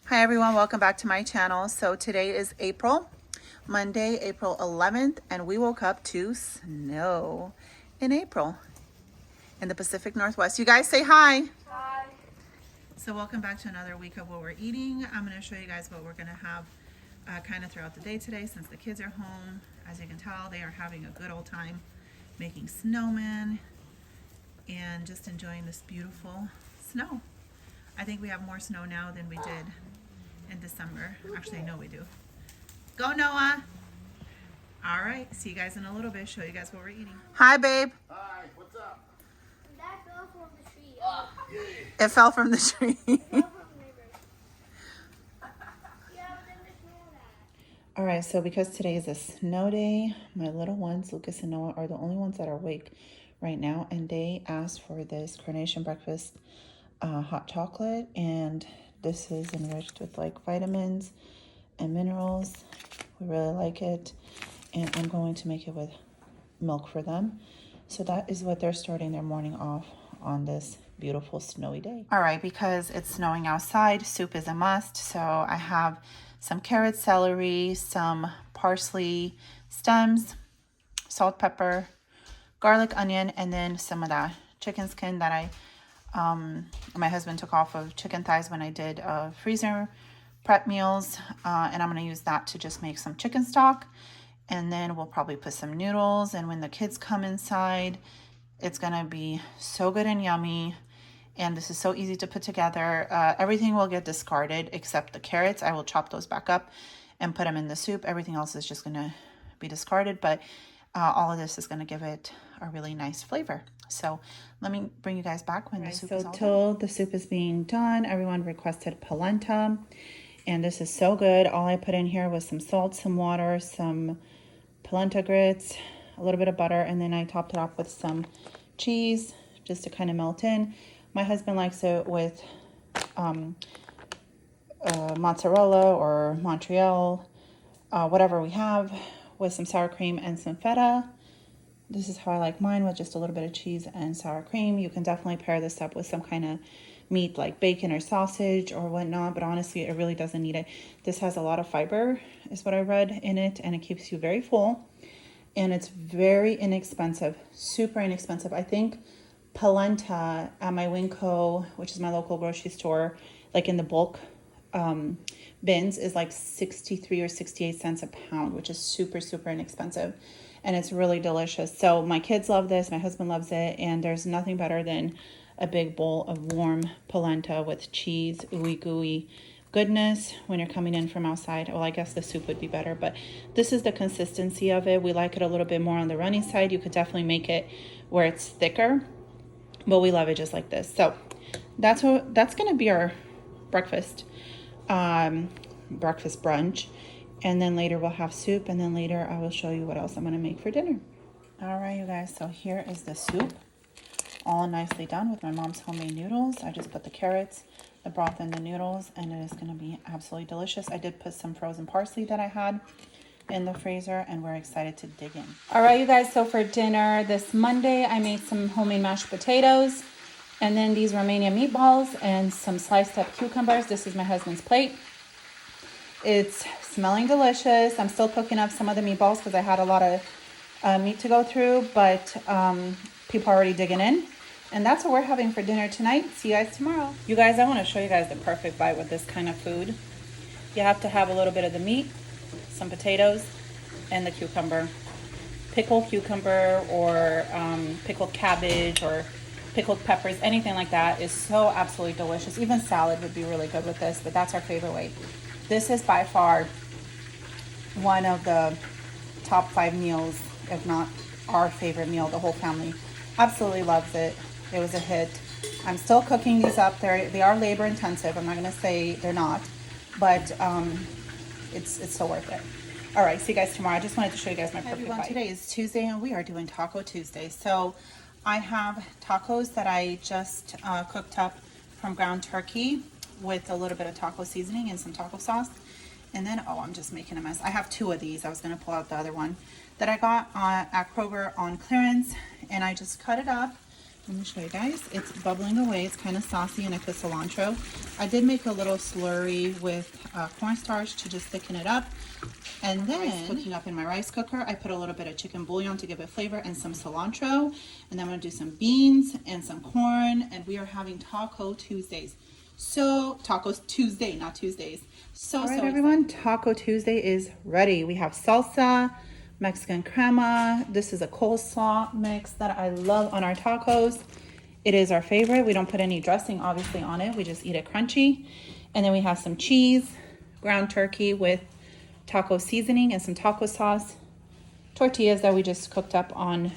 Hi everyone, welcome back to my channel. So today is Monday, April 11th, and we woke up to snow in April in the Pacific Northwest. You guys say hi. Hi. So welcome back to another week of what we're eating. I'm going to show you guys what we're going to have kind of throughout the day today since the kids are home. As you can tell, they are having a good old time making snowmen and just enjoying this beautiful snow. I think we have more snow now than we did in December. Actually, I know we do. Go, Noah. All right, see you guys in a little bit. Show you guys what we're eating. Hi, babe. Hi, what's up? That fell from the tree. It fell from the tree. Fell from the river. Yeah, but then there's no that. All right, so because today is a snow day, my little ones, Lucas and Noah, are the only ones that are awake right now, and they asked for this Carnation breakfast hot chocolate, and this is enriched with like vitamins and minerals. We really like it, and I'm going to make it with milk for them. So that is what they're starting their morning off on this beautiful snowy day. All right, because it's snowing outside, soup is a must. So I have some carrots, celery, some parsley stems, salt, pepper, garlic, onion, and then some of that chicken skin that my husband took off of chicken thighs when I did freezer prep meals, and I'm going to use that to just make some chicken stock, and then we'll probably put some noodles, and when the kids come inside, it's going to be so good and yummy, and this is so easy to put together. Everything will get discarded except the carrots. I will chop those back up and put them in the soup. Everything else is just going to be discarded, but all of this is going to give it a really nice flavor. So let me bring you guys back when the soup is all done. So till the soup is being done, everyone requested polenta, and this is so good. All I put in here was some salt, some water, some polenta grits, a little bit of butter, and then I topped it off with some cheese just to kind of melt in. My husband likes it with mozzarella or Montreal, whatever we have, with some sour cream and some feta. This is how I like mine, with just a little bit of cheese and sour cream. You can definitely pair this up with some kind of meat like bacon or sausage or whatnot, but honestly, it really doesn't need it. This has a lot of fiber, is what I read in it, and it keeps you very full, and it's very inexpensive, super inexpensive. I think polenta at my Winco, which is my local grocery store, like in the bulk bins, is like 63 or 68 cents a pound, which is super, super inexpensive. And it's really delicious. So my kids love this, my husband loves it, and there's nothing better than a big bowl of warm polenta with cheese, ooey gooey goodness when you're coming in from outside. Well, I guess the soup would be better, but this is the consistency of it. We like it a little bit more on the runny side. You could definitely make it where it's thicker, but we love it just like this. So that's gonna be our breakfast brunch, and then later we'll have soup, and then later I will show you what else I'm going to make for dinner. All right, you guys, so here is the soup, all nicely done with my mom's homemade noodles. I just put the carrots, the broth, and the noodles, and it is going to be absolutely delicious. I did put some frozen parsley that I had in the freezer, and we're excited to dig in. All right, you guys, so for dinner this Monday, I made some homemade mashed potatoes, and then these Romanian meatballs and some sliced up cucumbers. This is my husband's plate. It's smelling delicious. I'm still cooking up some of the meatballs because I had a lot of meat to go through, but people are already digging in. And that's what we're having for dinner tonight. See you guys tomorrow. You guys, I want to show you guys the perfect bite with this kind of food. You have to have a little bit of the meat, some potatoes, and the cucumber. Pickled cucumber or pickled cabbage or pickled peppers, anything like that is so absolutely delicious. Even salad would be really good with this, but that's our favorite way. This is by far one of the top 5 meals, if not our favorite meal. The whole family absolutely loves it. It was a hit. I'm still cooking these up. They are labor intensive. I'm not going to say they're not, but it's so worth it. All right, see you guys tomorrow. I just wanted to show you guys my perfect bite. Today is Tuesday, and we are doing Taco Tuesday. So I have tacos that I just cooked up from ground turkey with a little bit of taco seasoning and some taco sauce. And then, oh, I'm just making a mess. I have 2 of these. I was going to pull out the other one that I got at Kroger on clearance. And I just cut it up Let me show you guys. It's bubbling away. It's kind of saucy, and I put cilantro. I did make a little slurry with cornstarch to just thicken it up. And then, cooking up in my rice cooker, I put a little bit of chicken bouillon to give it flavor and some cilantro. And then I'm going to do some beans and some corn. And we are having Taco Tuesdays. So, Tacos Tuesday, not Tuesdays. All right, everyone, Taco Tuesday is ready. We have salsa, Mexican crema. This is a coleslaw mix that I love on our tacos. It is our favorite. We don't put any dressing, obviously, on it. We just eat it crunchy. And then we have some cheese, ground turkey with taco seasoning and some taco sauce, tortillas that we just cooked up on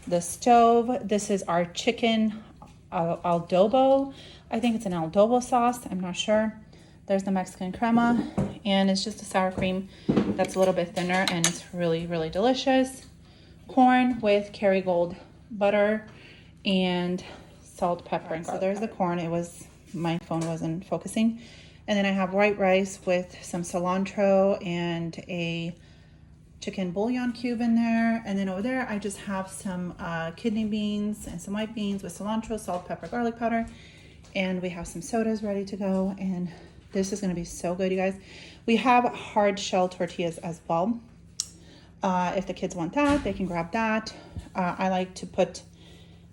the stove. This is our chicken adobo. I think it's an adobo sauce. I'm not sure. There's the Mexican crema, and it's just a sour cream that's a little bit thinner, and it's really, really delicious. Corn with Kerrygold butter and salt, pepper, and garlic. So there's the corn. My phone wasn't focusing. And then I have white rice with some cilantro and a chicken bouillon cube in there. And then over there, I just have some kidney beans and some white beans with cilantro, salt, pepper, garlic powder. And we have some sodas ready to go. And this is going to be so good, you guys. We have hard shell tortillas as well. If the kids want that, they can grab that. I like to put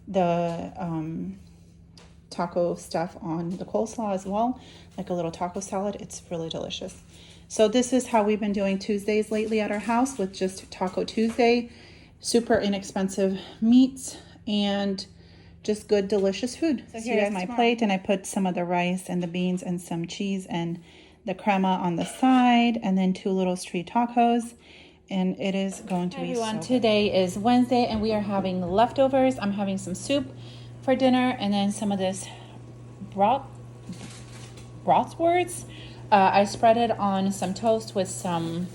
the taco stuff on the coleslaw as well, like a little taco salad. It's really delicious. So this is how we've been doing Tuesdays lately at our house, with just Taco Tuesday, super inexpensive meats and just good, delicious food. So here's my plate, and I put some of the rice and the beans and some cheese and the crema on the side, and then 2 little street tacos. And it is going to be so good. Today is Wednesday, and we are having leftovers. I'm having some soup for dinner, and then some of this bratwurst. I spread it on some toast with some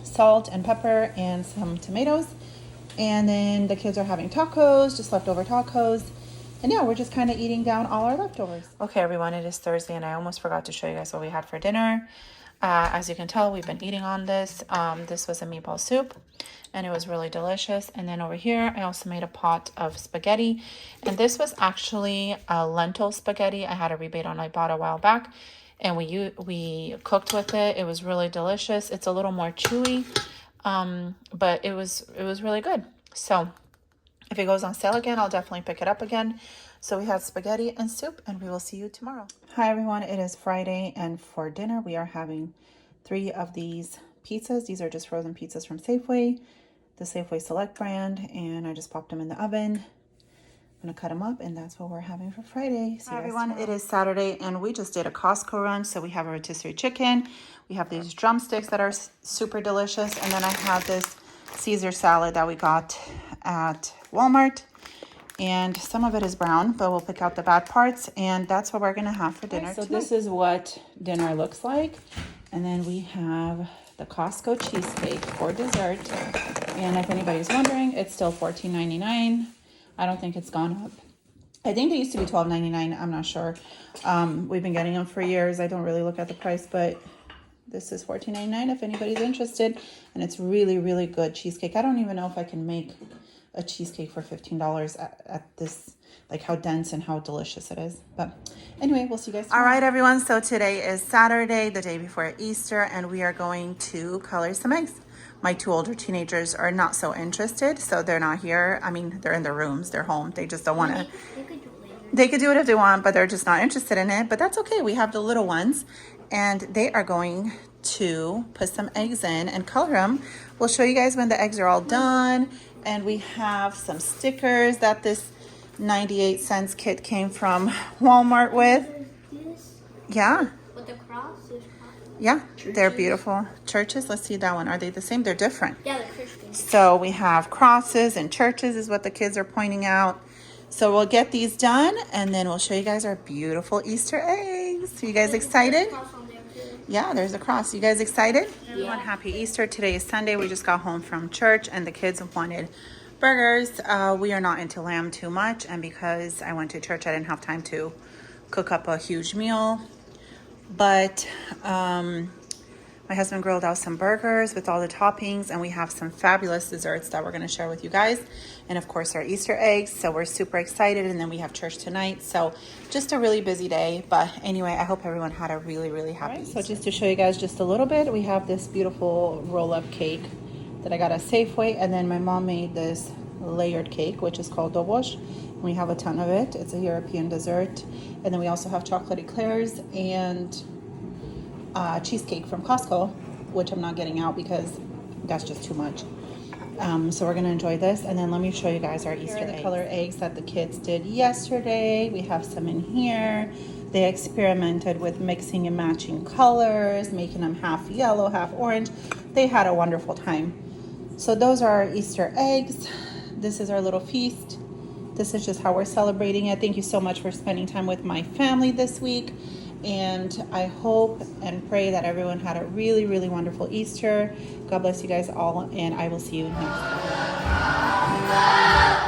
salt and pepper and some tomatoes. And then the kids are having tacos, just leftover tacos. And yeah, we're just kind of eating down all our leftovers. Okay, everyone, it is Thursday, and I almost forgot to show you guys what we had for dinner. As you can tell, we've been eating on this. This was a meatball soup, and it was really delicious. And then over here, I also made a pot of spaghetti. And this was actually a lentil spaghetti. I had a rebate on. I bought a while back, and we cooked with it. It was really delicious. It's a little more chewy, but it was really good. So if it goes on sale again, I'll definitely pick it up again. So we had spaghetti and soup, and we will see you tomorrow. Hi, everyone. It is Friday, and for dinner, we are having 3 of these pizzas. These are just frozen pizzas from Safeway, the Safeway Select brand, and I just popped them in the oven. I'm going to cut them up, and that's what we're having for Friday. Hi, everyone. It is Saturday, and we just did a Costco run. So we have a rotisserie chicken. We have these drumsticks that are super delicious, and then I have this Caesar salad that we got at Walmart. And some of it is brown, but we'll pick out the bad parts. And that's what we're going to have for dinner tonight. So this is what dinner looks like. And then we have the Costco Cheesecake for dessert. And if anybody's wondering, it's still $14.99. I don't think it's gone up. I think they used to be $12.99. I'm not sure. We've been getting them for years. I don't really look at the price, but this is $14.99 if anybody's interested. And it's really, really good cheesecake. I don't even know if I can make a cheesecake for $15 at this, like how dense and how delicious it is. But anyway, we'll see you guys tomorrow. All right, everyone. So today is Saturday, the day before Easter, and we are going to color some eggs. My 2 older teenagers are not so interested, so they're not here. I mean, they're in their rooms, they're home. They just don't want to. They could do it if they want, but they're just not interested in it. But that's okay. We have the little ones, and they are going to put some eggs in and color them. We'll show you guys when the eggs are all done. And we have some stickers that this 98 cents kit came from Walmart with. Yeah. With the cross? Yeah, they're beautiful. Churches, let's see that one. Are they the same? They're different. Yeah, they're Christian. So we have crosses and churches is what the kids are pointing out. So we'll get these done, and then we'll show you guys our beautiful Easter eggs. Are you guys excited? Yeah, there's a cross. You guys excited? Yeah. Everyone, happy Easter. Today is Sunday. We just got home from church, and the kids wanted burgers. We are not into lamb too much, and because I went to church, I didn't have time to cook up a huge meal. But I My husband grilled out some burgers with all the toppings, and we have some fabulous desserts that we're going to share with you guys. And of course, our Easter eggs. So we're super excited. And then we have church tonight. So just a really busy day. But anyway, I hope everyone had a really, really happy Easter. So just to show you guys just a little bit, we have this beautiful roll-up cake that I got at Safeway. And then my mom made this layered cake, which is called dobosh. We have a ton of it. It's a European dessert. And then we also have chocolate eclairs and cheesecake from Costco, which I'm not getting out because that's just too much. So we're gonna enjoy this, and then let me show you guys our Easter eggs. The color eggs that the kids did yesterday. We have some in here. They experimented with mixing and matching colors, making them half yellow, half orange. They had a wonderful time. So those are our Easter eggs. This is our little feast. This is just how we're celebrating it. Thank you so much for spending time with my family this week. And I hope and pray that everyone had a really, really wonderful Easter. God bless you guys all, and I will see you next time.